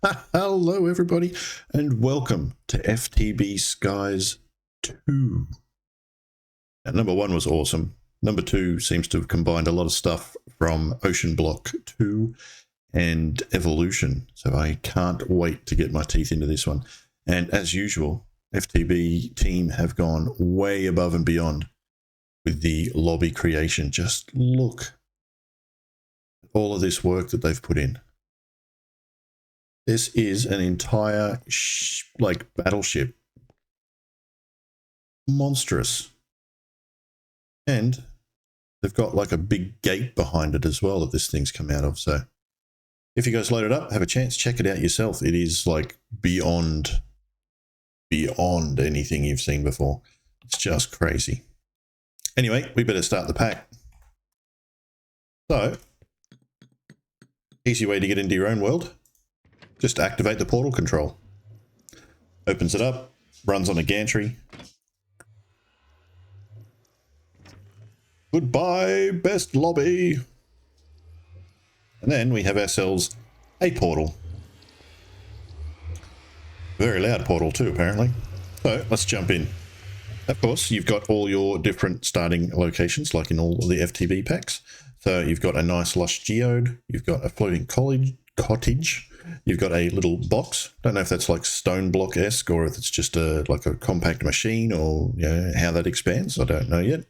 Hello, everybody, and welcome to FTB Skies 2. Now, number 1 was awesome. Number 2 seems to have combined a lot of stuff from Ocean Block 2 and Evolution, so I can't wait to get my teeth into this one. And as usual, FTB team have gone way above and beyond with the lobby creation. Just look at all of this work that they've put in. This is an entire, battleship. Monstrous. And they've got like a big gate behind it as well that this thing's come out of. So if you guys load it up, have a chance, check it out yourself. It is like beyond anything you've seen before. It's just crazy. Anyway, we better start the pack. So, easy way to get into your own world. Just activate the portal control. Opens it up, runs on a gantry. Goodbye, best lobby. And then we have ourselves a portal. Very loud portal too, apparently. So let's jump in. Of course, you've got all your different starting locations, like in all the FTB packs. So you've got a nice lush geode. You've got a floating cottage. You've got a little box. Don't know if that's like stone block-esque or if it's just like a compact machine or how that expands. I don't know yet.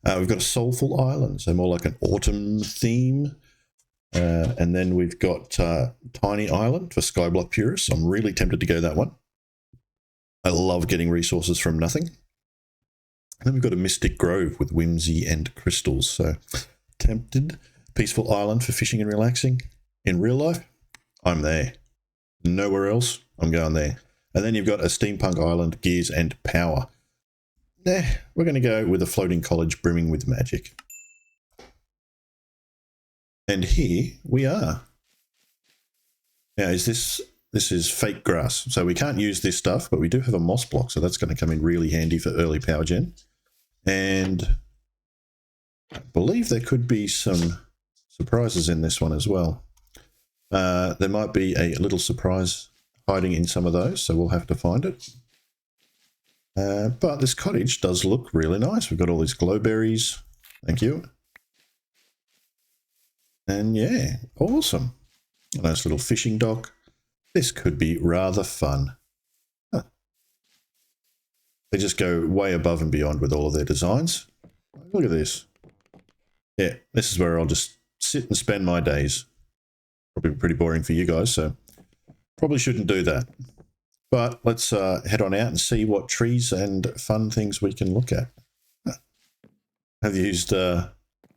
We've got a soulful island, so more like an autumn theme. And then we've got Tiny Island for Skyblock purists. I'm really tempted to go that one. I love getting resources from nothing. And then we've got a Mystic Grove with whimsy and crystals. So tempted. Peaceful Island for fishing and relaxing. In real life, I'm there. Nowhere else, I'm going there. And then you've got a Steampunk Island, gears and power. We're going to go with a floating college brimming with magic. And here we are. Now, this is fake grass, so we can't use this stuff, but we do have a moss block, so that's going to come in really handy for early power gen. And I believe there could be some surprises in this one as well. There might be a little surprise hiding in some of those, so we'll have to find it. But this cottage does look really nice. We've got all these glowberries. Thank you. And yeah, awesome. A nice little fishing dock. This could be rather fun. Huh. They just go way above and beyond with all of their designs. Look at this. Yeah, this is where I'll just sit and spend my days. Probably pretty boring for you guys, so probably shouldn't do that. But let's head on out and see what trees and fun things we can look at. Huh. I've used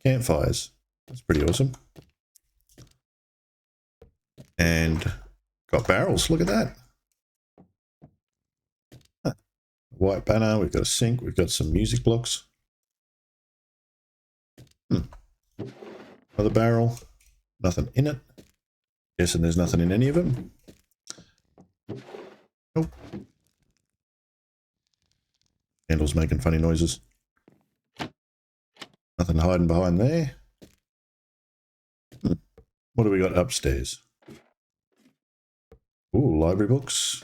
campfires. That's pretty awesome. And got barrels. Look at that. Huh. White banner. We've got a sink. We've got some music blocks. Another barrel. Nothing in it. Guessing there's nothing in any of them. Nope. Candle's making funny noises. Nothing hiding behind there. What do we got upstairs? Ooh, library books.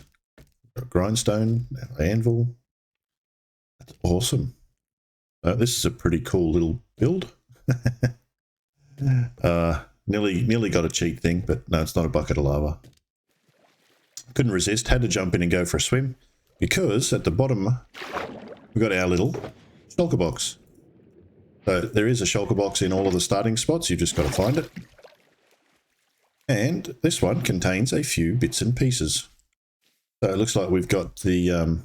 Grindstone, anvil. That's awesome. This is a pretty cool little build. Nearly got a cheat thing, but no, it's not a bucket of lava. Couldn't resist, had to jump in and go for a swim, because at the bottom we've got our little shulker box. So there is a shulker box in all of the starting spots, you've just got to find it. And this one contains a few bits and pieces. So it looks like we've got the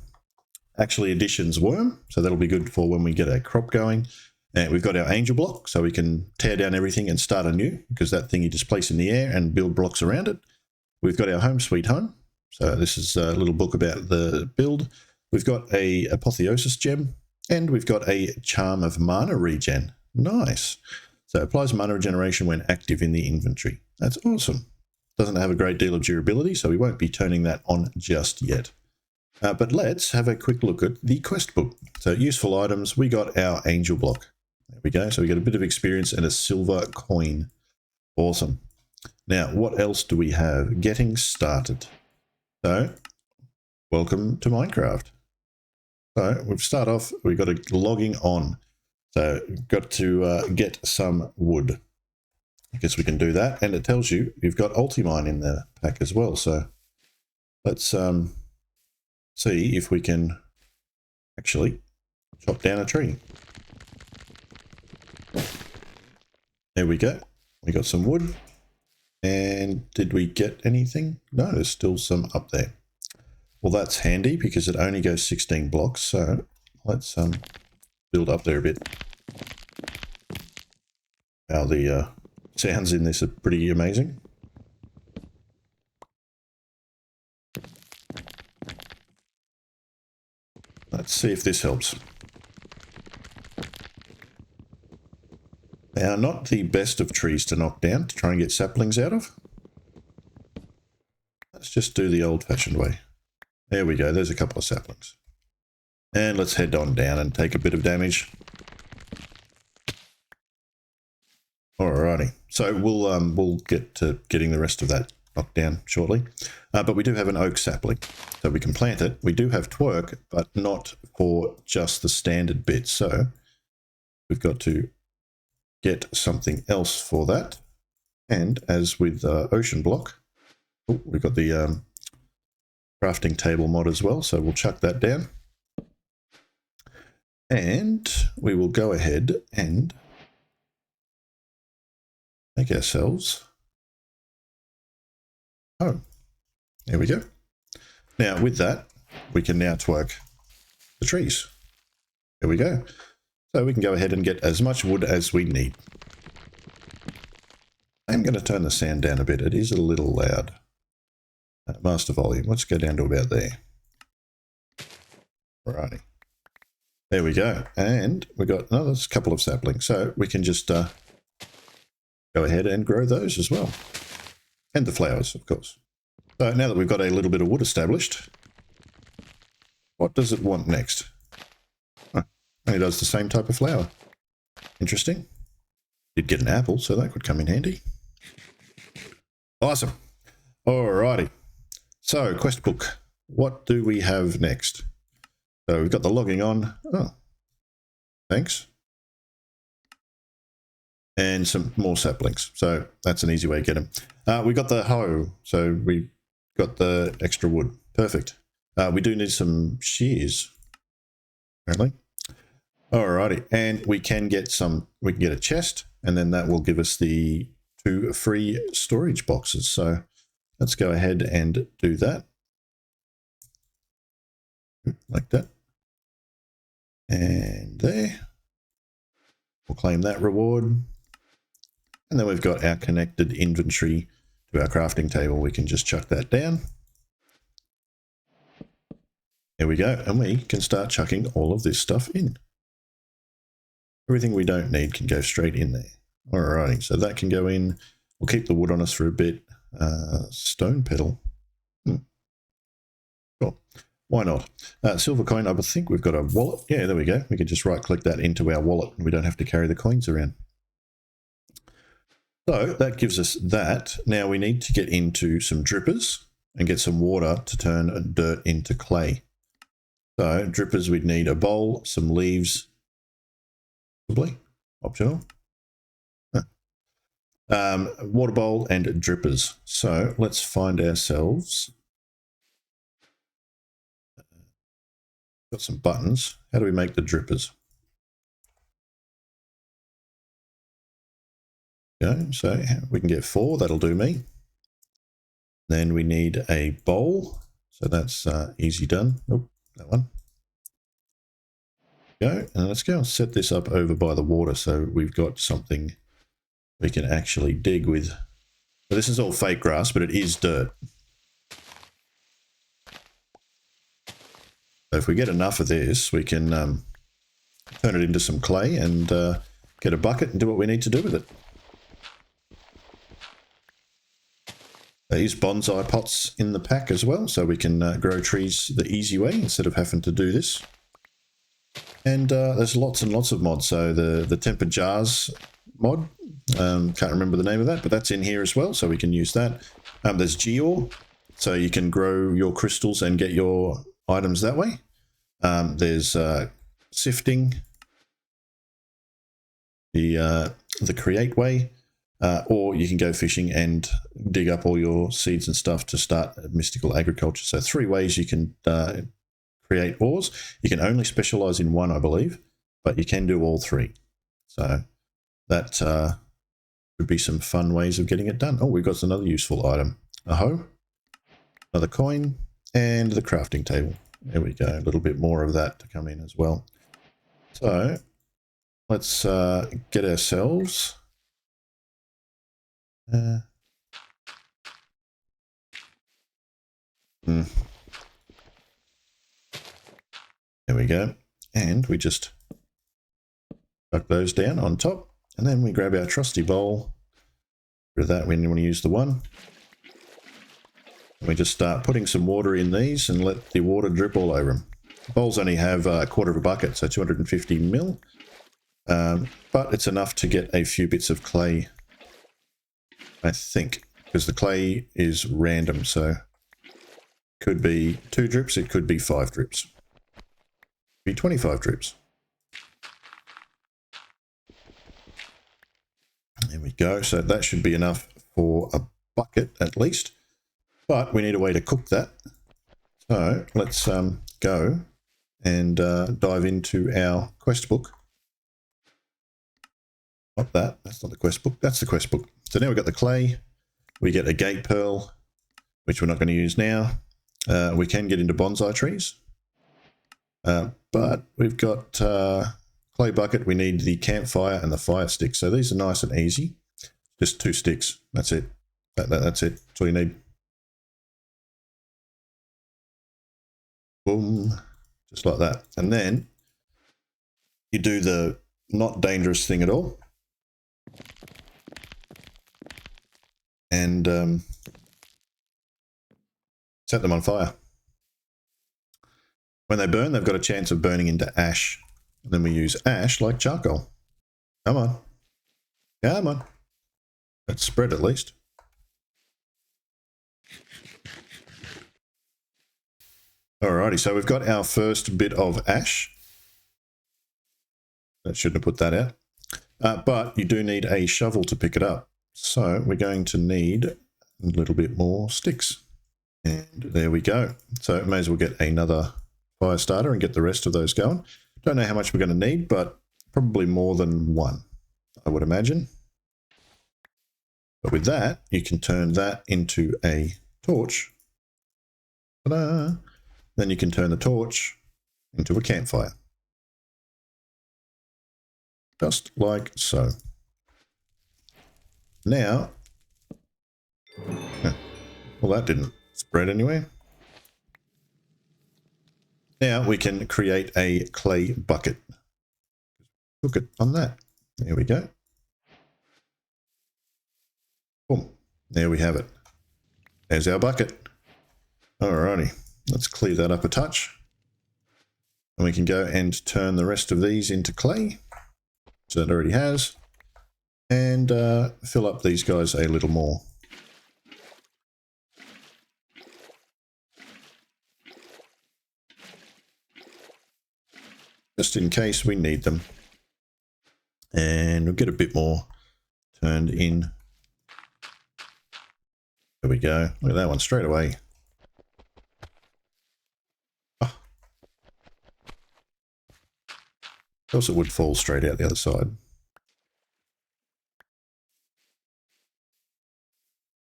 actually additions worm, so that'll be good for when we get our crop going. And we've got our angel block, so we can tear down everything and start anew, because that thing you just place in the air and build blocks around it. We've got our home sweet home. So this is a little book about the build. We've got a apotheosis gem, and we've got a charm of mana regen. Nice. So it applies mana regeneration when active in the inventory. That's awesome. Doesn't have a great deal of durability, so we won't be turning that on just yet. But let's have a quick look at the quest book. So useful items, we got our angel block. There we go. So we got a bit of experience and a silver coin. Awesome. Now, what else do we have? Getting started. So, welcome to Minecraft. So, we've start off, we've got a logging on. So, got to get some wood. I guess we can do that. And it tells you you've got Ultimine in the pack as well. So, let's see if we can actually chop down a tree. There we go. We got some wood. And did we get anything? No, there's still some up there. Well, that's handy because it only goes 16 blocks. So let's build up there a bit. Wow, the sounds in this are pretty amazing. Let's see if this helps. Now, not the best of trees to knock down to try and get saplings out of. Let's just do the old-fashioned way. There we go, there's a couple of saplings. And let's head on down and take a bit of damage. Alrighty, so we'll get to getting the rest of that knocked down shortly. But we do have an oak sapling, so we can plant it. We do have twerk, but not for just the standard bits. So we've got to get something else for that. And as with ocean block, we've got the crafting table mod as well, so we'll chuck that down. And we will go ahead and make ourselves home. There we go. Now with that, we can now twerk the trees. There we go. So we can go ahead and get as much wood as we need. I'm going to turn the sound down a bit. It is a little loud. Master volume. Let's go down to about there. Alrighty. There we go. And we've got another couple of saplings. So we can just go ahead and grow those as well. And the flowers, of course. So now that we've got a little bit of wood established, what does it want next? And it does the same type of flower. Interesting. Did get an apple, so that could come in handy. Awesome. Alrighty. So, quest book. What do we have next? So we've got the logging on. Oh, thanks. And some more saplings. So that's an easy way to get them. We got the hoe. So we got the extra wood. Perfect. We do need some shears, apparently. Alrighty, and we can get a chest, and then that will give us the 2 free storage boxes. So let's go ahead and do that. Like that. And there. We'll claim that reward. And then we've got our connected inventory to our crafting table. We can just chuck that down. There we go, and we can start chucking all of this stuff in. Everything we don't need can go straight in there. Alrighty, so that can go in. We'll keep the wood on us for a bit. Stone petal. Cool. Why not? Silver coin, I think we've got a wallet. Yeah, there we go. We can just right click that into our wallet and we don't have to carry the coins around. So that gives us that. Now we need to get into some drippers and get some water to turn dirt into clay. So drippers, we'd need a bowl, some leaves, probably optional. Water bowl and drippers. So let's find ourselves. Got some buttons. How do we make the drippers? Okay, so we can get 4. That'll do me. Then we need a bowl. So that's easy done. Nope, that one. Go, and let's go and set this up over by the water so we've got something we can actually dig with. So this is all fake grass, but it is dirt. So if we get enough of this, we can turn it into some clay and get a bucket and do what we need to do with it. These bonsai pots in the pack as well, so we can grow trees the easy way instead of having to do this. And there's lots and lots of mods. So the tempered jars mod. Can't remember the name of that, but that's in here as well, so we can use that. There's Geor, so you can grow your crystals and get your items that way. There's sifting, the create way, or you can go fishing and dig up all your seeds and stuff to start mystical agriculture. So 3 ways you can create ores. You can only specialize in one, I believe, but you can do all 3. So that would be some fun ways of getting it done. Oh, we've got another useful item. A hoe, another coin, and the crafting table. There we go. A little bit more of that to come in as well. So let's get ourselves... There we go. And we just chuck those down on top. And then we grab our trusty bowl. For that, we want to use the one. And we just start putting some water in these and let the water drip all over them. The bowls only have a quarter of a bucket, so 250 mil. But it's enough to get a few bits of clay, I think, because the clay is random, so it could be 2 drips, it could be 5 drips. It could be 25 drips. There we go. So that should be enough for a bucket at least. But we need a way to cook that. So let's go and dive into our quest book. Not that. That's not the quest book. That's the quest book. So now we've got the clay. We get a gate pearl, which we're not going to use now. We can get into bonsai trees. But we've got... clay bucket, we need the campfire and the fire stick. So these are nice and easy. Just 2 sticks. That's it. That's it. That's all you need. Boom. Just like that. And then you do the not dangerous thing at all. And set them on fire. When they burn, they've got a chance of burning into ash. And then we use ash like charcoal. Come on. Come on. Let's spread at least. Alrighty, so we've got our first bit of ash. That shouldn't have put that out. But you do need a shovel to pick it up. So we're going to need a little bit more sticks. And there we go. So may as well get another fire starter and get the rest of those going. Don't know how much we're going to need, but probably more than 1, I would imagine. But with that, you can turn that into a torch. Ta-da! Then you can turn the torch into a campfire. Just like so. Now, well, that didn't spread anywhere. Now we can create a clay bucket. Cook it on that. There we go. Boom. There we have it. There's our bucket. Alrighty. Let's clear that up a touch. And we can go and turn the rest of these into clay. So it already has. And fill up these guys a little more. Just in case we need them. And we'll get a bit more turned in. There we go. Look at that one straight away. Oh. Of course it would fall straight out the other side.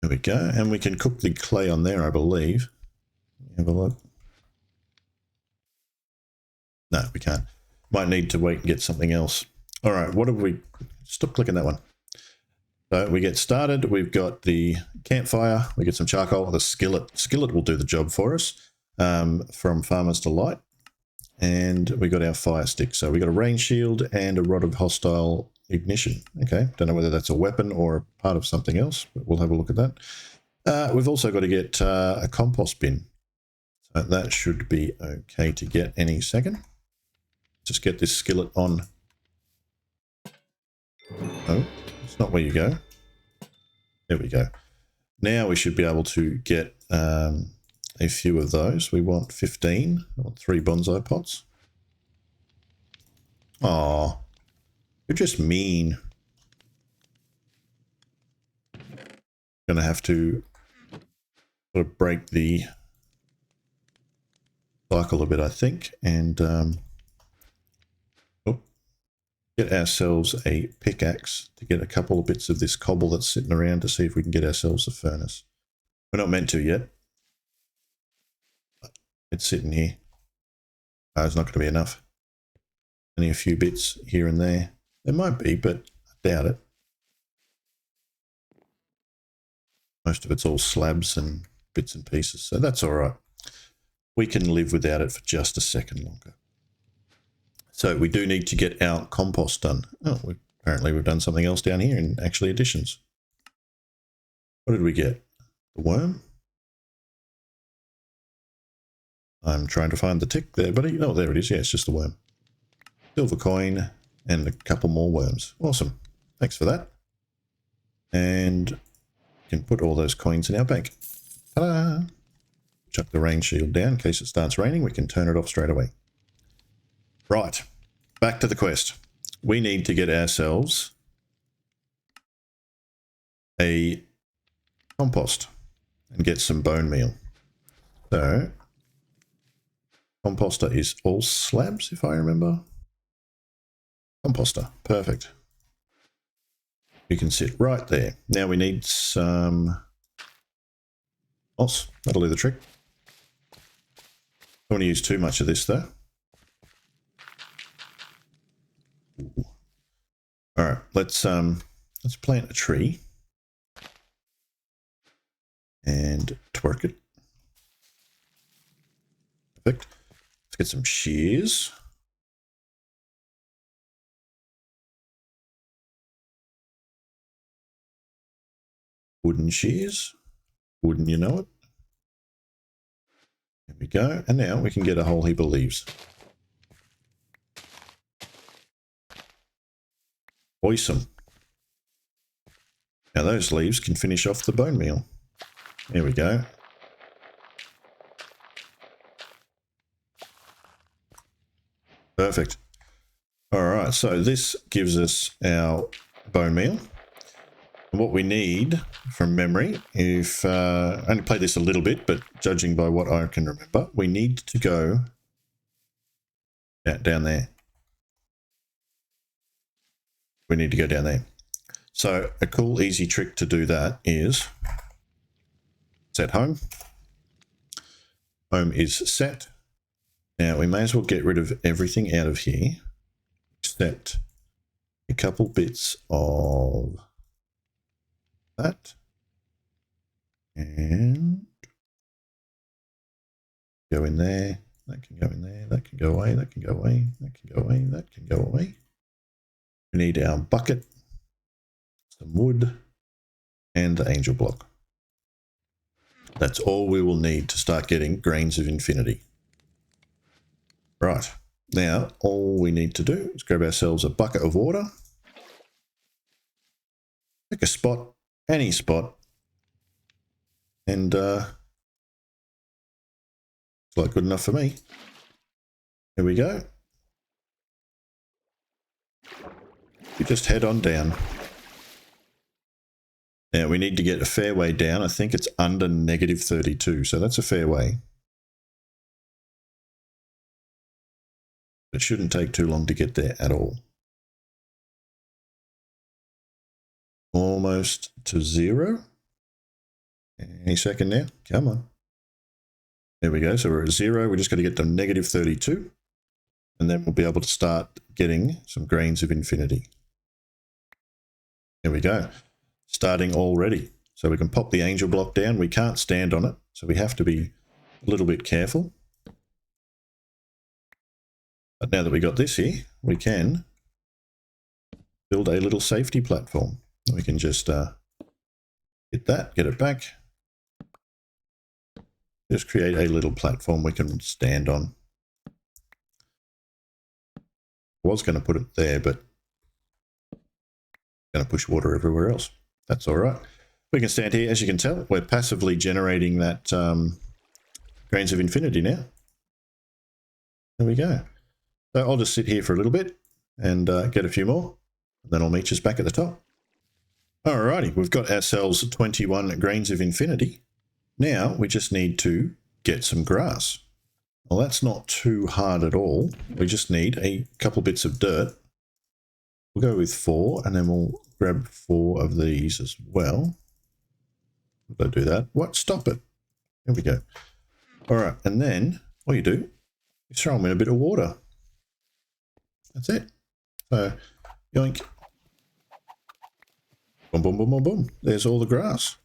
There we go. And we can cook the clay on there, I believe. Have a look. No, we can't. Might need to wait and get something else. All right, what have we... Stop clicking that one. So we get started. We've got the campfire. We get some charcoal. The skillet. Skillet will do the job for us from Farmer's Delight. And we got our fire stick. So we got a rain shield and a rod of hostile ignition. Okay, don't know whether that's a weapon or a part of something else, but we'll have a look at that. We've also got to get a compost bin. So that should be okay to get any second. Just get this skillet on. Oh, it's not where you go. There we go. Now we should be able to get a few of those. We want 15. I want 3 bonsai pots. Aw, you're just mean. Gonna have to sort of break the cycle a bit, I think, and get ourselves a pickaxe to get a couple of bits of this cobble that's sitting around to see if we can get ourselves a furnace. We're not meant to yet. It's sitting here. Oh, it's not going to be enough. Only a few bits here and there. There might be, but I doubt it. Most of it's all slabs and bits and pieces, so that's all right. We can live without it for just a second longer. So we do need to get our compost done. Oh, apparently we've done something else down here in actually additions. What did we get? The worm? I'm trying to find the tick there, buddy. Oh, there it is. Yeah, it's just the worm. Silver coin and a couple more worms. Awesome. Thanks for that. And we can put all those coins in our bank. Ta-da! Chuck the rain shield down in case it starts raining. We can turn it off straight away. Right, back to the quest. We need to get ourselves a compost and get some bone meal. So, composter is all slabs, if I remember. Composter, perfect. You can sit right there. Now we need some moss. That'll do the trick. Don't want to use too much of this though. All right, let's plant a tree and twerk it. Perfect. Let's get some shears. Wooden shears. Wouldn't you know it? There we go. And now we can get a whole heap of leaves. Awesome. Now those leaves can finish off the bone meal. There we go. Perfect. All right, so this gives us our bone meal. And what we need from memory, if I only played this a little bit, but judging by what I can remember, we need to go down there. We need to go down there. So a cool, easy trick to do that is set home. Home is set. Now we may as well get rid of everything out of here except a couple bits of that. And go in there. That can go in there. That can go away. That can go away. That can go away. That can go away. We need our bucket, some wood, and the angel block. That's all we will need to start getting grains of infinity. Right, now all we need to do is grab ourselves a bucket of water. Pick a spot, any spot, and it's like good enough for me. Here we go. We just head on down. Now we need to get a fair way down. I think it's under -32, so that's a fair way. It shouldn't take too long to get there at all. Almost to 0. Any second now. Come on. There we go. So we're at 0. We just got to get to -32. And then we'll be able to start getting some grains of infinity. There we go. Starting already. So we can pop the angel block down. We can't stand on it, so we have to be a little bit careful. But now that we got this here, we can build a little safety platform. We can just hit that, get it back. Just create a little platform we can stand on. I was going to put it there, but going to push water everywhere else. That's all right. We can stand here. As you can tell, we're passively generating that grains of infinity now. There we go. So I'll just sit here for a little bit and get a few more. Then I'll meet us back at the top. Alrighty, we've got ourselves 21 grains of infinity. Now we just need to get some grass. Well, that's not too hard at all. We just need a couple bits of dirt. We'll go with 4, and then we'll grab 4 of these as well. Don't do that. What? Stop it. There we go. All right, and then what you do is throw them in a bit of water. That's it. So, yoink. Boom, boom, boom, boom, boom. There's all the grass.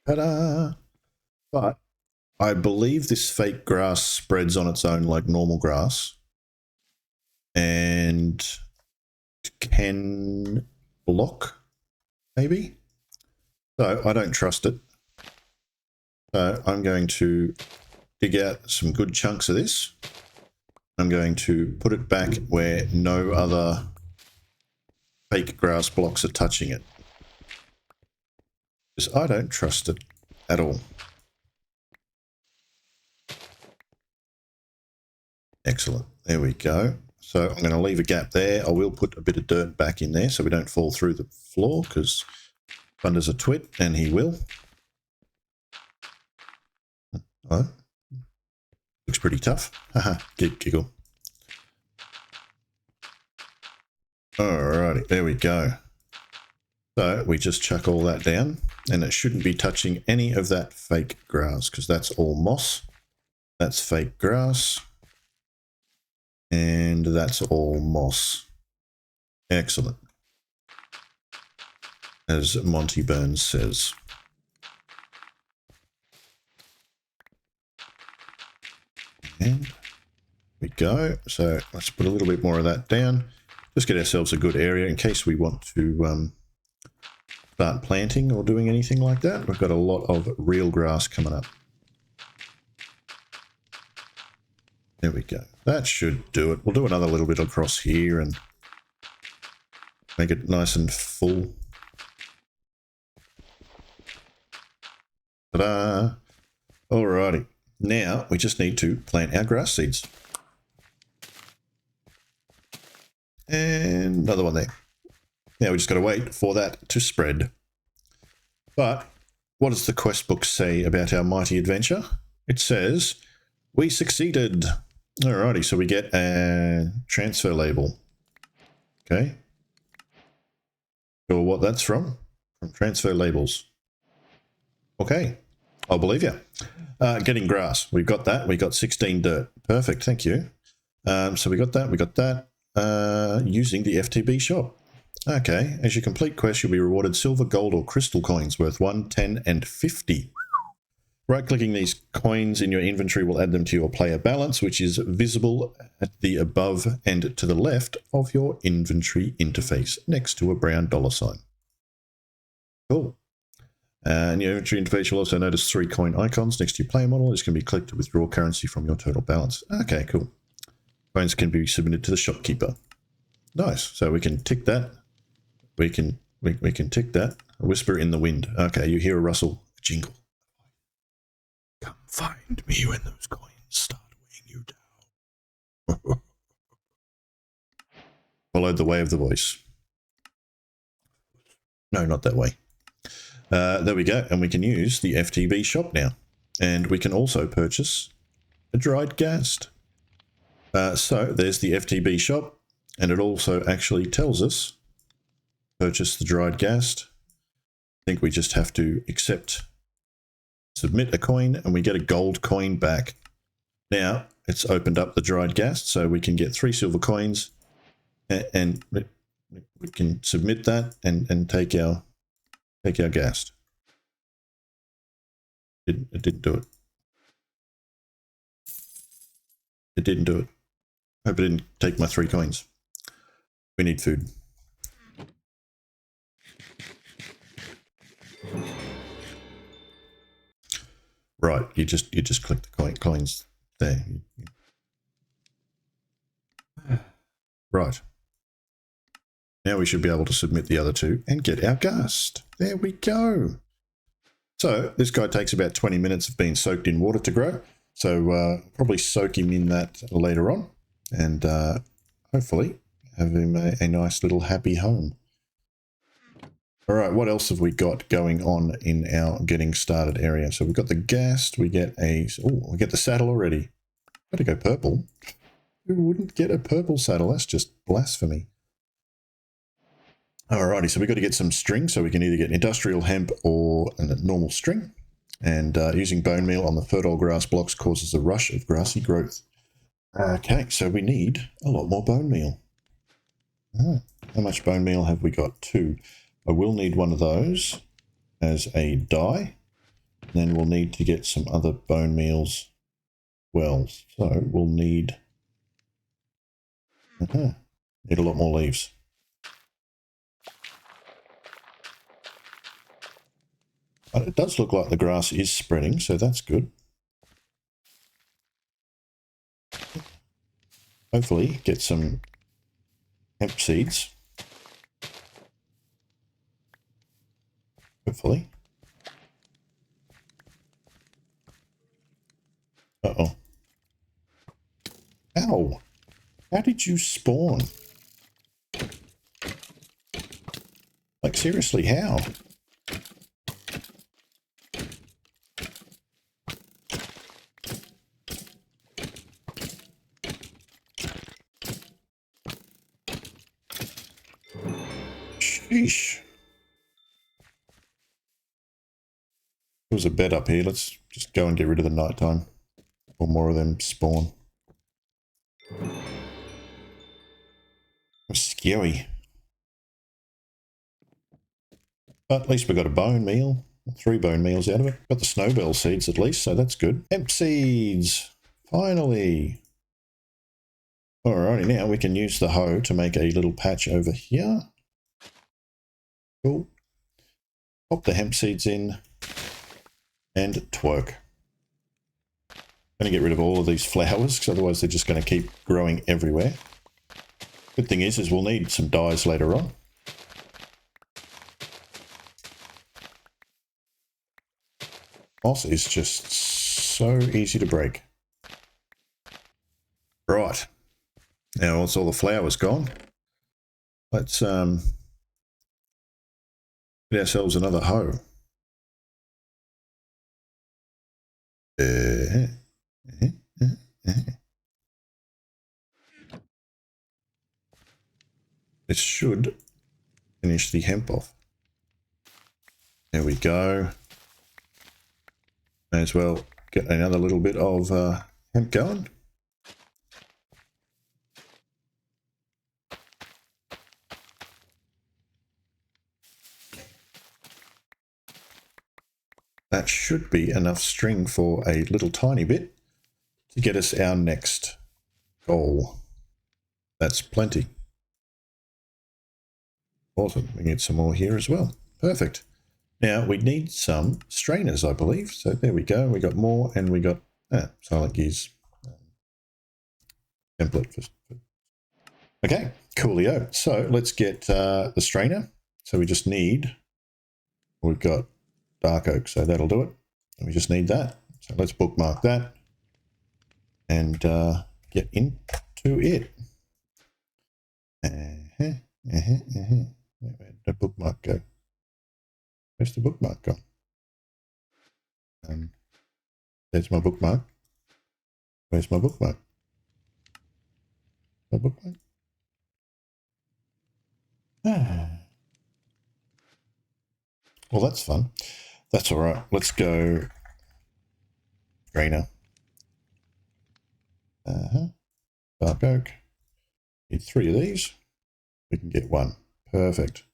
Ta-da! But I believe this fake grass spreads on its own like normal grass and can block, maybe? So I don't trust it. So I'm going to dig out some good chunks of this. I'm going to put it back where no other fake grass blocks are touching it. Because I don't trust it at all. Excellent. There we go. So I'm going to leave a gap there. I will put a bit of dirt back in there so we don't fall through the floor, because Thunder's a twit, and he will. Oh, looks pretty tough. Haha, giggle. Alrighty, there we go. So we just chuck all that down, and it shouldn't be touching any of that fake grass, because that's all moss. That's fake grass. And that's all moss. Excellent. As Monty Burns says. And we go. So let's put a little bit more of that down. Just get ourselves a good area in case we want to start planting or doing anything like that. We've got a lot of real grass coming up. There we go. That should do it. We'll do another little bit across here and make it nice and full. Ta-da! Alrighty. Now we just need to plant our grass seeds. And another one there. Now we just got to wait for that to spread. But what does the quest book say about our mighty adventure? It says, we succeeded. Alrighty, so we get a transfer label. Okay. Sure what that's from? From transfer labels. Okay, I'll believe you. Getting grass. We've got that. We got 16 dirt. Perfect, thank you. So we got that. We got that. Using the FTB shop. Okay, as you complete quests, you'll be rewarded silver, gold, or crystal coins worth 1, 10, and 50. Right-clicking these coins in your inventory will add them to your player balance, which is visible at the above and to the left of your inventory interface, next to a brown $sign. Cool. In your inventory interface, you'll also notice 3 coin icons next to your player model. This can be clicked to withdraw currency from your total balance. Okay, cool. Coins can be submitted to the shopkeeper. Nice. So we can tick that. We can tick that. A whisper in the wind. Okay, you hear a rustle, a jingle. Come find me when those coins start weighing you down. Followed the way of the voice. No, not that way. There we go. And we can use the FTB shop now. And we can also purchase a dried ghast. So there's the FTB shop. And it also actually tells us purchase the dried ghast. I think we just have to submit a coin, and we get a gold coin back. Now it's opened up the dried ghast, so we can get 3 silver coins, and we can submit that and take our ghast. It didn't do it. It didn't do it. Hope it didn't take my 3 coins. We need food. Right, you just click the coins there. Right. Now we should be able to submit the other two and get our gust. There we go. So this guy takes about 20 minutes of being soaked in water to grow. So probably soak him in that later on and hopefully have him a nice little happy home. All right, what else have we got going on in our getting started area? So we've got the ghast, we get the saddle already. Gotta go purple. Who wouldn't get a purple saddle? That's just blasphemy. Alrighty, so we've got to get some string, so we can either get industrial hemp or a normal string. And using bone meal on the fertile grass blocks causes a rush of grassy growth. Okay, so we need a lot more bone meal. How much bone meal have we got? 2. I will need one of those as a dye. Then we'll need to get some other bone meals. Well, so we'll need a lot more leaves. But it does look like the grass is spreading, so that's good. Hopefully get some hemp seeds. Hopefully. Uh-oh. Ow! How did you spawn? Like, seriously, how? Sheesh. There's a bed up here. Let's just go and get rid of the nighttime. Or more of them spawn. It's scary. But at least we got a bone meal. 3 bone meals out of it. Got the snowbell seeds at least, so that's good. Hemp seeds! Finally! Alrighty, now we can use the hoe to make a little patch over here. Cool. Pop the hemp seeds in. And twerk. Going to get rid of all of these flowers, because otherwise they're just going to keep growing everywhere. Good thing is we'll need some dyes later on. Moss is just so easy to break. Right. Now once all the flowers gone, let's get ourselves another hoe. This should finish the hemp off. There we go. May as well get another little bit of hemp going. That should be enough string for a little tiny bit to get us our next goal. That's plenty. Awesome. We get some more here as well. Perfect. Now we need some strainers, I believe. So there we go. We got more, and we got Silent Gears template. Okay, coolio. So let's get the strainer. So we just need, we've got dark oak, so that'll do it. And we just need that. So let's bookmark that and get into it. Where'd the bookmark go? Where's the bookmark gone? There's my bookmark. Where's my bookmark? My bookmark? Well, that's fun. That's all right. Let's go strainer. Dark oak. Need 3 of these. We can get 1. Perfect.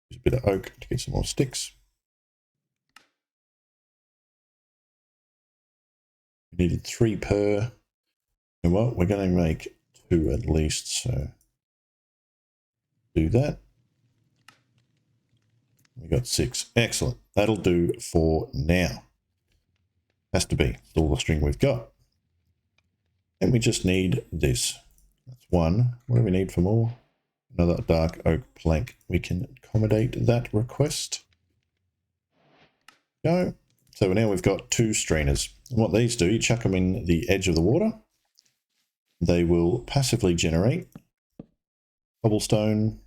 Use a bit of oak to get some more sticks. We needed 3 per. And what? We're going to make 2 at least. So do that. We got 6. Excellent. That'll do for now. Has to be. It's all the string we've got. And we just need this. That's one. What do we need for more? Another dark oak plank. We can accommodate that request. Go. So now we've got 2 strainers. And what these do, you chuck them in the edge of the water. They will passively generate cobblestone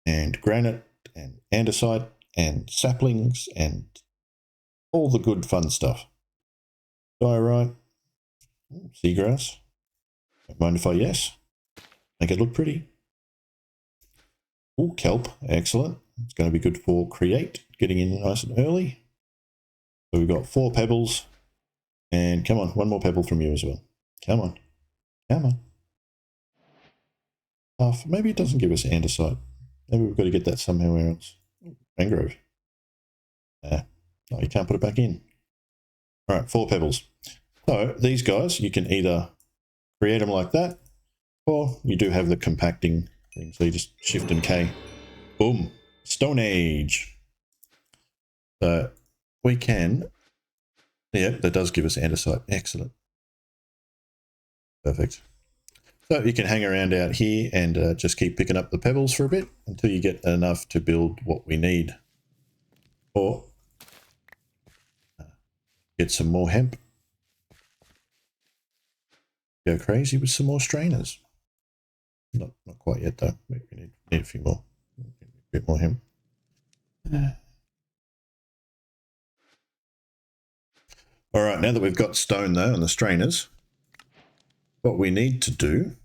and granite and andesite and saplings and all the good fun stuff. Diorite, seagrass. Don't mind if I yes. Make it look pretty. Oh, kelp, excellent. It's going to be good for create, getting in nice and early. So we've got 4 pebbles, and come on, 1 more pebble from you as well. Come on, come on. Maybe it doesn't give us andesite. Maybe we've got to get that somewhere else. Mangrove. No, you can't put it back in. All right, 4 pebbles. So these guys, you can either create them like that, or you do have the compacting thing. So you just shift and K. Boom. Stone Age. So we can, yeah, that does give us andesite. Excellent. Perfect. So you can hang around out here and just keep picking up the pebbles for a bit until you get enough to build what we need. Or get some more hemp. Go crazy with some more strainers. Not quite yet though. We need a few more. A bit more hemp. All right, now that we've got stone though and the strainers, what we need to do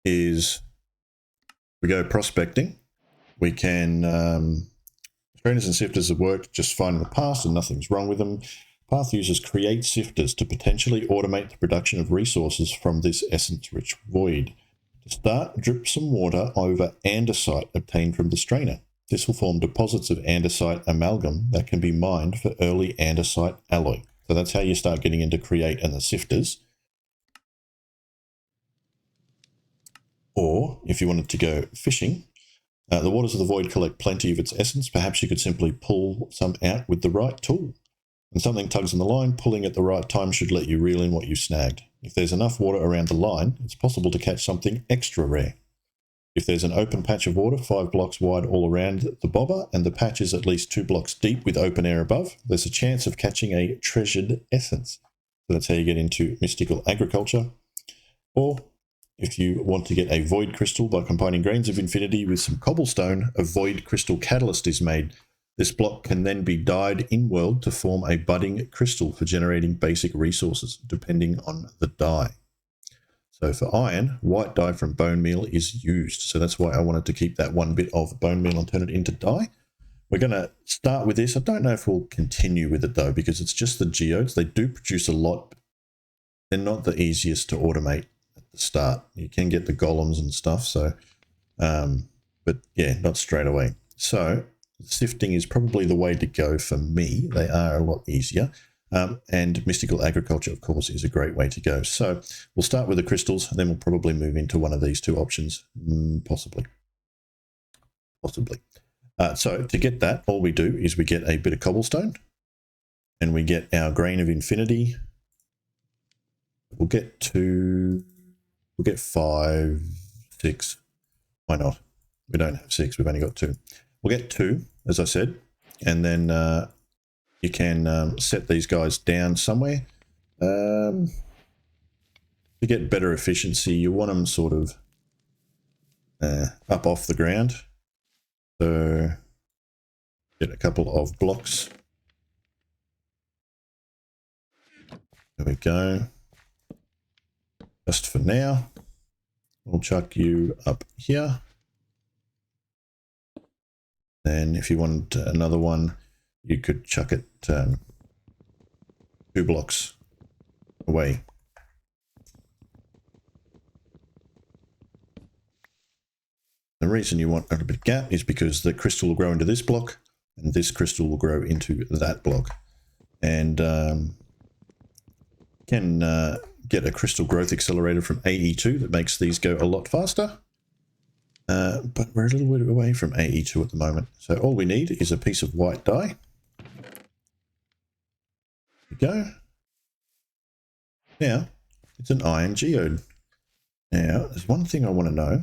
is we go prospecting. We can, strainers and sifters have worked just fine in the past and nothing's wrong with them. Path users create sifters to potentially automate the production of resources from this essence-rich void. To start, drip some water over andesite obtained from the strainer. This will form deposits of andesite amalgam that can be mined for early andesite alloy. So that's how you start getting into create and the sifters. Or if you wanted to go fishing, the waters of the void collect plenty of its essence. Perhaps you could simply pull some out with the right tool. When something tugs on the line, pulling at the right time should let you reel in what you snagged. If there's enough water around the line, it's possible to catch something extra rare. If there's an open patch of water 5 blocks wide all around the bobber and the patch is at least 2 blocks deep with open air above, there's a chance of catching a treasured essence. So that's how you get into mystical agriculture. Or if you want to get a void crystal by combining grains of infinity with some cobblestone, a void crystal catalyst is made. This block can then be dyed in-world to form a budding crystal for generating basic resources, depending on the dye. So for iron, white dye from bone meal is used. So that's why I wanted to keep that 1 bit of bone meal and turn it into dye. We're going to start with this. I don't know if we'll continue with it though, because it's just the geodes. They do produce a lot. But they're not the easiest to automate at the start. You can get the golems and stuff. So, but yeah, not straight away. So sifting is probably the way to go for me. They are a lot easier. And mystical agriculture, of course, is a great way to go. So we'll start with the crystals, and then we'll probably move into one of these 2 options, possibly. So to get that, all we do is we get a bit of cobblestone, and we get our grain of infinity. We'll get 5, 6. Why not? We don't have 6. We've only got 2. We'll get 2, as I said, and then you can set these guys down somewhere. To get better efficiency, you want them sort of up off the ground. So get a couple of blocks. There we go. Just for now, we'll chuck you up here. Then if you want another one, you could chuck it 2 blocks away. The reason you want a little bit of gap is because the crystal will grow into this block and this crystal will grow into that block. And can get a crystal growth accelerator from AE2 that makes these go a lot faster. But we're a little bit away from AE2 at the moment. So all we need is a piece of white dye. There we go. Now, it's an iron geode. Now, there's one thing I want to know.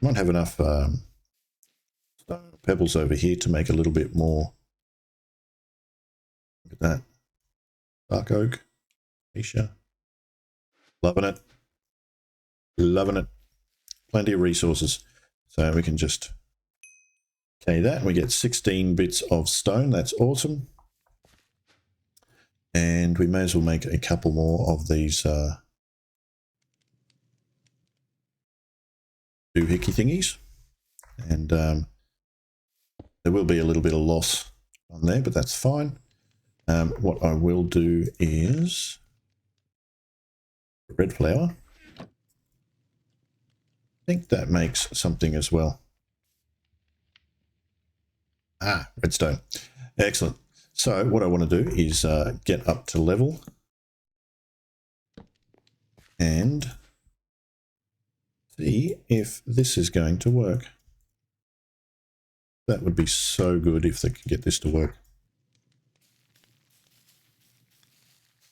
Might have enough stone pebbles over here to make a little bit more. Look at that. Dark oak. Acacia. Loving it. Loving it. Plenty of resources. So we can just okay that. We get 16 bits of stone. That's awesome. And we may as well make a couple more of these doohickey thingies. And there will be a little bit of loss on there, but that's fine. What I will do is red flower. I think that makes something as well. Ah, redstone. Excellent. So what I want to do is get up to level and see if this is going to work. That would be so good if they could get this to work.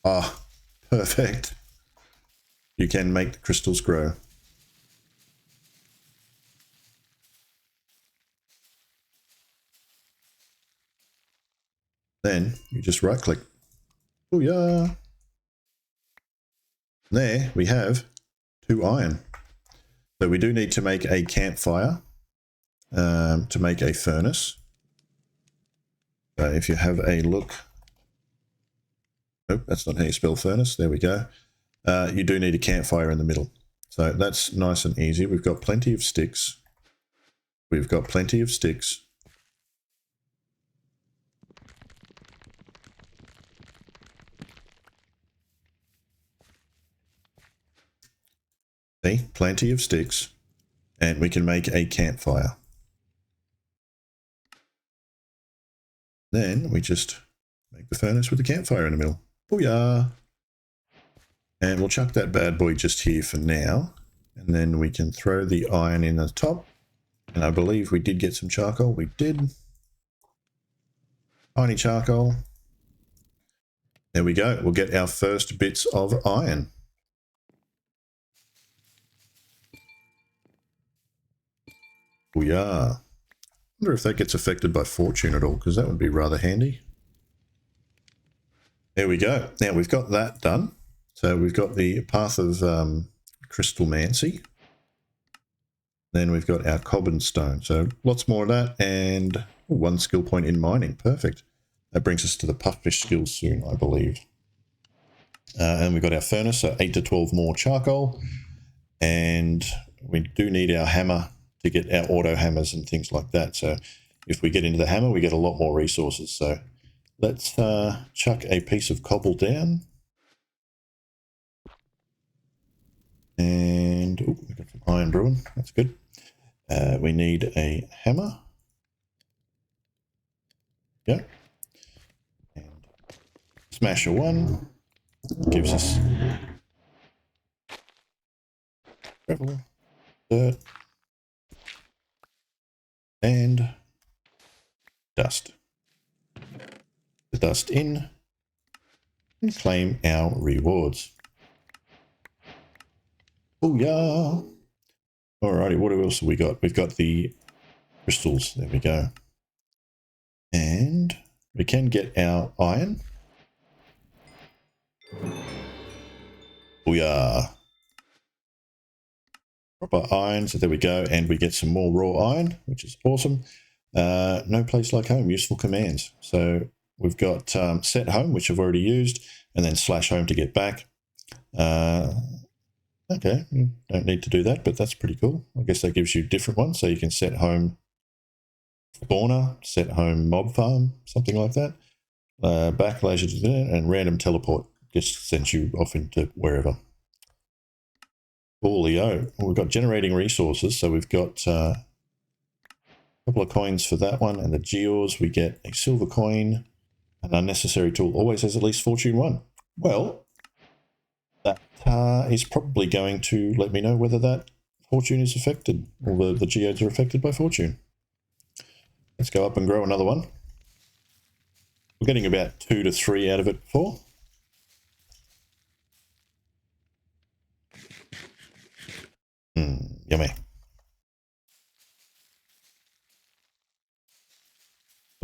Ah, perfect. You can make the crystals grow. Then you just right click. Oh yeah. There we have 2 iron. So we do need to make a campfire to make a furnace. So if you have a look. Nope, that's not how you spell furnace. There we go. You do need a campfire in the middle. So that's nice and easy. We've got plenty of sticks. We've got plenty of sticks. See, plenty of sticks. And we can make a campfire. Then we just make the furnace with the campfire in the middle. Booyah! And we'll chuck that bad boy just here for now. And then we can throw the iron in the top. And I believe we did get some charcoal. We did. Tiny charcoal. There we go. We'll get our first bits of iron. Booyah. I wonder if that gets affected by fortune at all, because that would be rather handy. There we go. Now we've got that done. So we've got the path of Crystalmancy. Then we've got our cobblestone stone. So lots more of that, and 1 skill point in mining. Perfect. That brings us to the puffish skills soon, I believe. And we've got our furnace, so 8 to 12 more charcoal. And we do need our hammer to get our auto hammers and things like that. So if we get into the hammer, we get a lot more resources. So let's chuck a piece of cobble down. And ooh, we've got some iron brewing. That's good. We need a hammer. Yeah. And smasher 1 gives us gravel, dirt, and dust. The dust in and claim our rewards. Booyah! Alrighty, what else have we got? We've got the crystals. There we go. And we can get our iron. Booyah! Proper iron, so there we go. And we get some more raw iron, which is awesome. No place like home, useful commands. So we've got set home, which I've already used, and then slash home to get back. Okay, don't need to do that, but that's pretty cool. I guess that gives you different ones, so you can set home spawner, set home mob farm, something like that. Back laser to there, and random teleport just sends you off into wherever. Coolio. Well, we've got generating resources, so we've got a couple of coins for that one, and the gears, we get a silver coin. An unnecessary tool always has at least fortune 1. Well, that is probably going to let me know whether that fortune is affected, or the geodes are affected by fortune. Let's go up and grow another one. We're getting about 2 to 3 out of it before.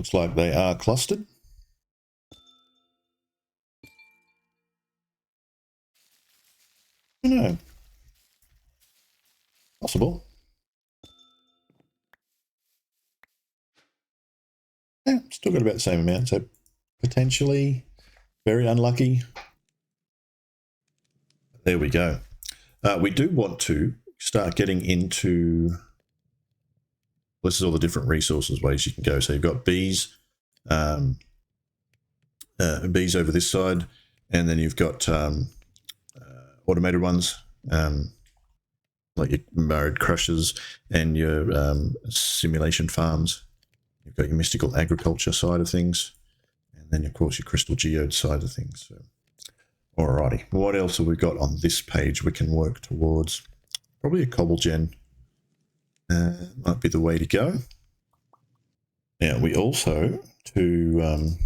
Looks like they are clustered. I don't know. Possible. Yeah, still got about the same amount, so potentially very unlucky. There we go. We do want to start getting into, this is all the different resources ways you can go. So you've got bees, bees over this side, and then you've got automated ones, like your mode crushers and your simulation farms. You've got your mystical agriculture side of things, and then of course your crystal geode side of things. So, alrighty, what else have we got on this page we can work towards? Probably a cobble gen might be the way to go. Now we also, to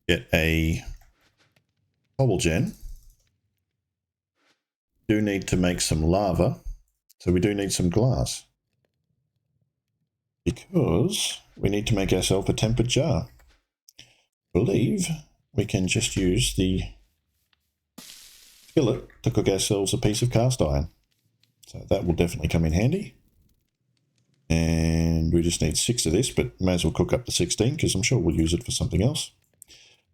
get a cobble gen, do need to make some lava, so we do need some glass, because we need to make ourselves a tempered jar. I believe we can just use the skillet to cook ourselves a piece of cast iron, so that will definitely come in handy. And we just need 6 of this, but may as well cook up to 16 because I'm sure we'll use it for something else.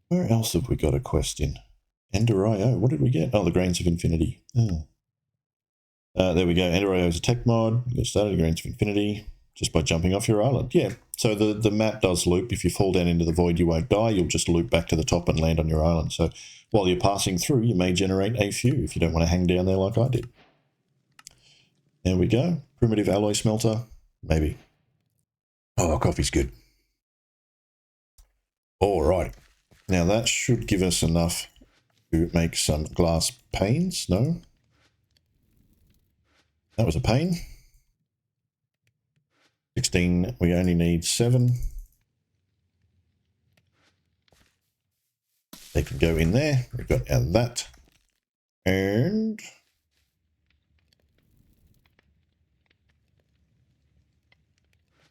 Where else have we got a quest in? Ender.io, what did we get? Oh, the Grains of Infinity. Oh. There we go. Ender.io is a tech mod. You get started Grains of Infinity just by jumping off your island. Yeah, so the map does loop. If you fall down into the void, you won't die. You'll just loop back to the top and land on your island. So while you're passing through, you may generate a few if you don't want to hang down there like I did. There we go. Primitive alloy smelter. Maybe. Oh, coffee's good. All right. Now that should give us enough to make some glass panes. No? That was a pane. 16, we only need 7. They can go in there. We've got that. And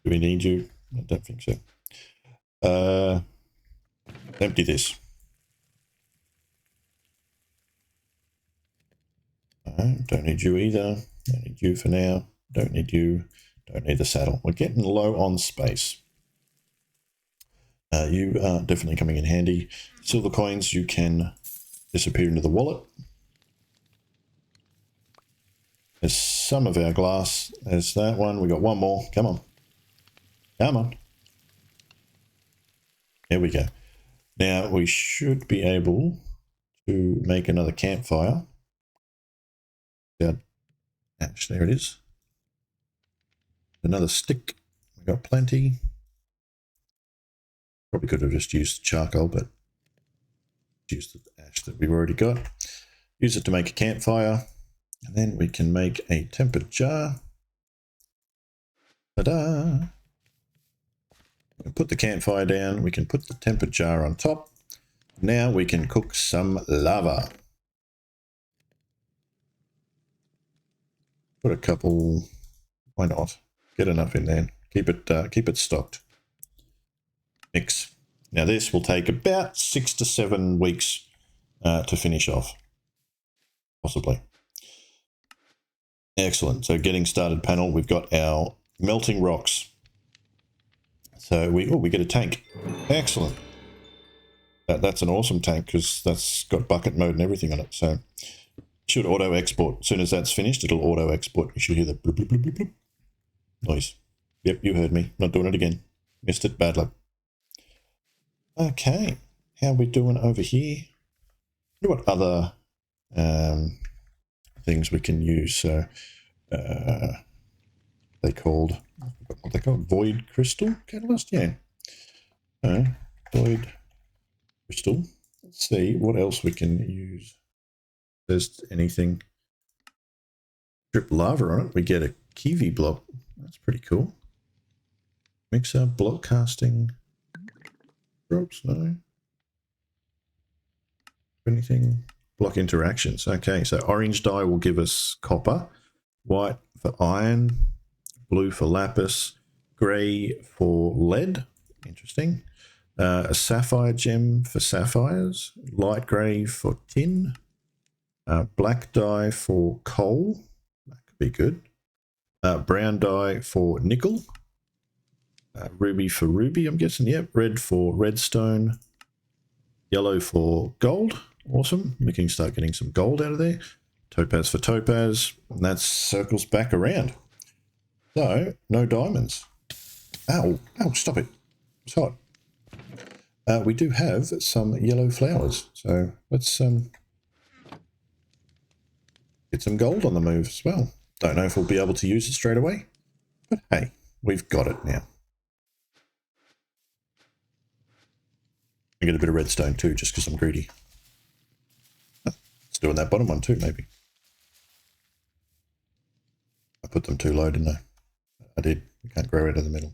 do we need you? I don't think so. Empty this. Don't need you either. Don't need you for now. Don't need you. Don't need the saddle. We're getting low on space. You are definitely coming in handy. Silver coins, you can disappear into the wallet. There's some of our glass. There's that one. We got one more. Come on. Come on. There we go. Now we should be able to make another campfire. Ash, there it is. Another stick. We got plenty. Probably could have just used the charcoal, but use the ash that we've already got. Use it to make a campfire, and then we can make a tempered jar. Ta-da! We can put the campfire down. We can put the tempered jar on top. Now we can cook some lava. Put a couple. Why not? Get enough in there. Keep it stocked. Mix. Now this will take about 6 to 7 weeks to finish off, possibly. Excellent. So getting started panel, we've got our melting rocks. So we get a tank. Excellent. That's an awesome tank because that's got bucket mode and everything on it. So it should auto export. As soon as that's finished, it'll auto export. You should hear the bloop, bloop, bloop, bloop, bloop noise. Yep, you heard me. Not doing it again. Missed it. Bad luck. Okay, how are we doing over here? What other things we can use? So what they called void crystal catalyst. Yeah. Void crystal. Let's see what else we can use. If there's anything. Drip lava on it. We get a kiwi block. That's pretty cool. Mixer block casting. Drops, no. Anything? Block interactions. Okay, so orange dye will give us copper, white for iron, blue for lapis, grey for lead. Interesting. A sapphire gem for sapphires. Light grey for tin. Black dye for coal. That could be good. Brown dye for nickel. Ruby for ruby, I'm guessing. Yep. Red for redstone. Yellow for gold. Awesome. We can start getting some gold out of there. Topaz for topaz. And that circles back around. So, no diamonds. Ow. Ow, stop it. It's hot. We do have some yellow flowers. So, let's get some gold on the move as well. Don't know if we'll be able to use it straight away. But hey, we've got it now. I get a bit of redstone too, just because I'm greedy. Let's do on that bottom one too, maybe. I put them too low, didn't I? I did. We can't grow out of the middle.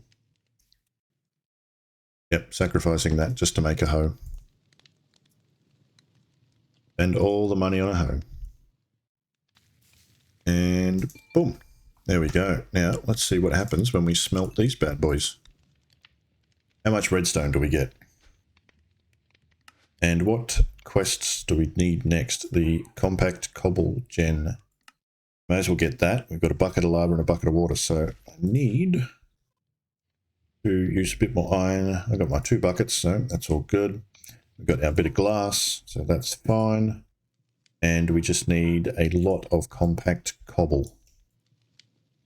Yep, sacrificing that just to make a hoe. Spend all the money on a hoe. And boom. There we go. Now, let's see what happens when we smelt these bad boys. How much redstone do we get? And what quests do we need next? The compact cobble gen. May as well get that. We've got a bucket of lava and a bucket of water, so I need to use a bit more iron. I've got my 2 buckets, so that's all good. We've got our bit of glass, so that's fine. And we just need a lot of compact cobble.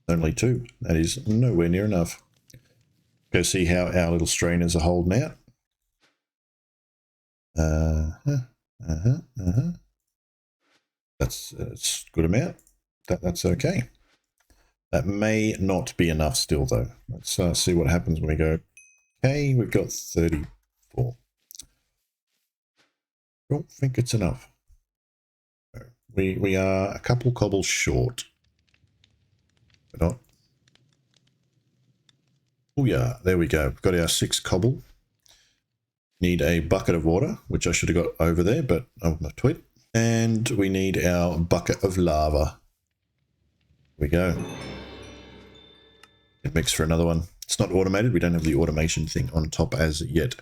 Only 2. That is nowhere near enough. Go see how our little strainers are holding out. That's a good amount. That's okay. That may not be enough still, though. Let's see what happens when we go. Okay, we've got 34. Don't think it's enough. We are a couple cobbles short. We're not. Oh yeah, there we go. We've got our 6 cobble. Need a bucket of water, which I should have got over there, but oh, my tweet. And we need our bucket of lava. Here we go. It makes for another one. It's not automated. We don't have the automation thing on top as yet.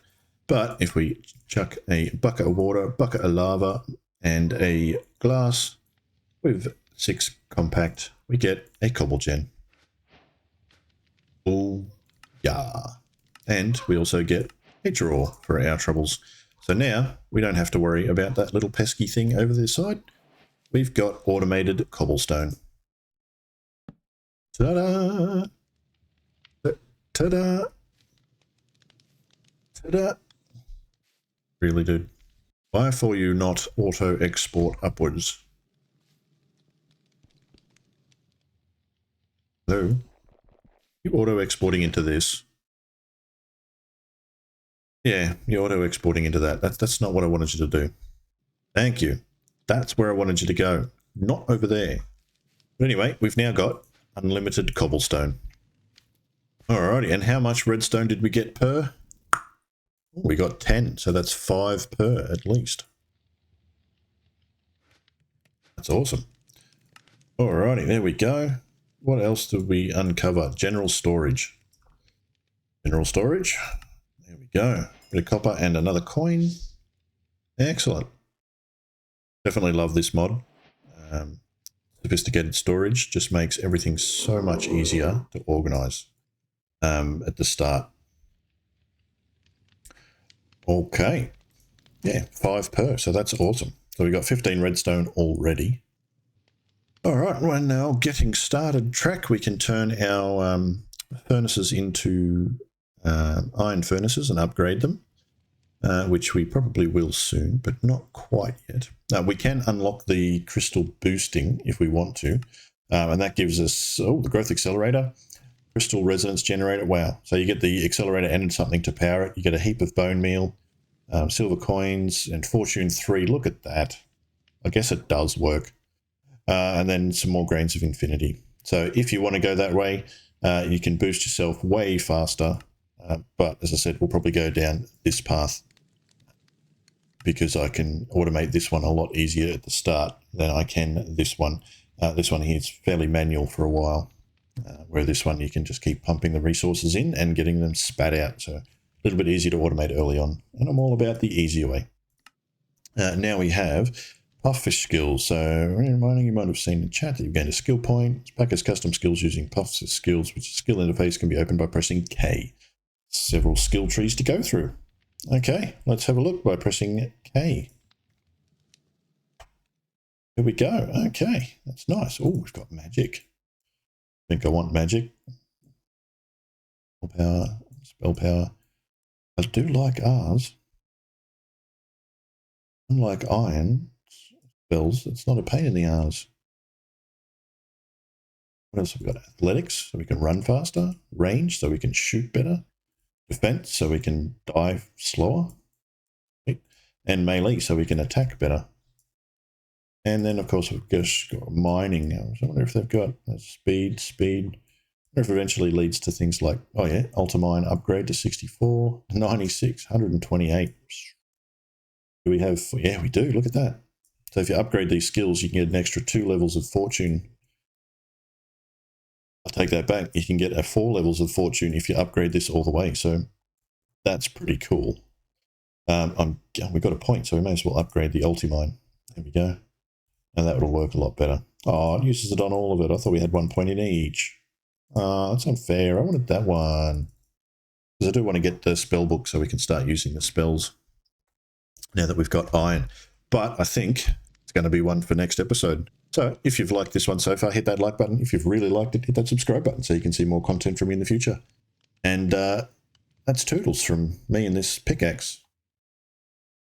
But if we chuck a bucket of water, bucket of lava, and a glass with 6 compact, we get a cobble gen. Oh, yeah. And we also get a drawer for our troubles. So now we don't have to worry about that little pesky thing over this side. We've got automated cobblestone. Ta-da! Ta-da! Ta-da! Really, dude. Why for you not auto-export upwards? Hello? You auto-exporting into this? Yeah, you're auto-exporting into that. That's not what I wanted you to do. Thank you. That's where I wanted you to go. Not over there. But anyway, we've now got unlimited cobblestone. Alrighty, and how much redstone did we get per? We got 10, so that's 5 per at least. That's awesome. Alrighty, there we go. What else did we uncover? General storage. General storage. There we go. Bit of copper and another coin. Excellent. Definitely love this mod. Sophisticated storage just makes everything so much easier to organize at the start. Okay. Yeah, 5 per, so that's awesome. So we got 15 redstone already. All right, we're now getting started track. We can turn our furnaces into iron furnaces and upgrade them, which we probably will soon, but not quite yet. We can unlock the crystal boosting if we want to, and that gives us the growth accelerator, crystal resonance generator. Wow. So you get the accelerator and something to power it. You get a heap of bone meal, silver coins, and fortune 3. Look at that. I guess it does work. And then some more grains of infinity. So if you want to go that way, you can boost yourself way faster. But as I said, we'll probably go down this path because I can automate this one a lot easier at the start than I can this one. This one here is fairly manual for a while. where this one you can just keep pumping the resources in and getting them spat out. So a little bit easier to automate early on. And I'm all about the easier way. Now we have Puffish skills. So mining, you might have seen in the chat that you've gained a skill point. Packers custom skills using Puffish skills, which skill interface can be opened by pressing K. Several skill trees to go through. Okay, let's have a look by pressing K. Here we go. Okay, that's nice. Oh, we've got magic. I think I want magic. Spell power. I do like ours. Unlike iron spells, it's not a pain in the arse. What else have we got? Athletics, so we can run faster. Range, so we can shoot better. Defense, so we can dive slower. And melee, so we can attack better. And then, of course, we've just got mining. I wonder if they've got speed. I wonder if it eventually leads to things like, oh yeah, Ultimine upgrade to 64, 96, 128. Do we have, yeah, we do, look at that. So if you upgrade these skills, you can get an extra 2 levels of fortune. I'll take that back. You can get 4 levels of fortune if you upgrade this all the way. So that's pretty cool. We've got a point, so we may as well upgrade the Ultimine. There we go. And that will work a lot better. Oh, it uses it on all of it. I thought we had 1 point in each. Oh, that's unfair. I wanted that one. Because I do want to get the spell book so we can start using the spells now that we've got iron. But I think it's going to be one for next episode. So if you've liked this one so far, hit that like button. If you've really liked it, hit that subscribe button so you can see more content from me in the future. And that's Toodles from me and this pickaxe.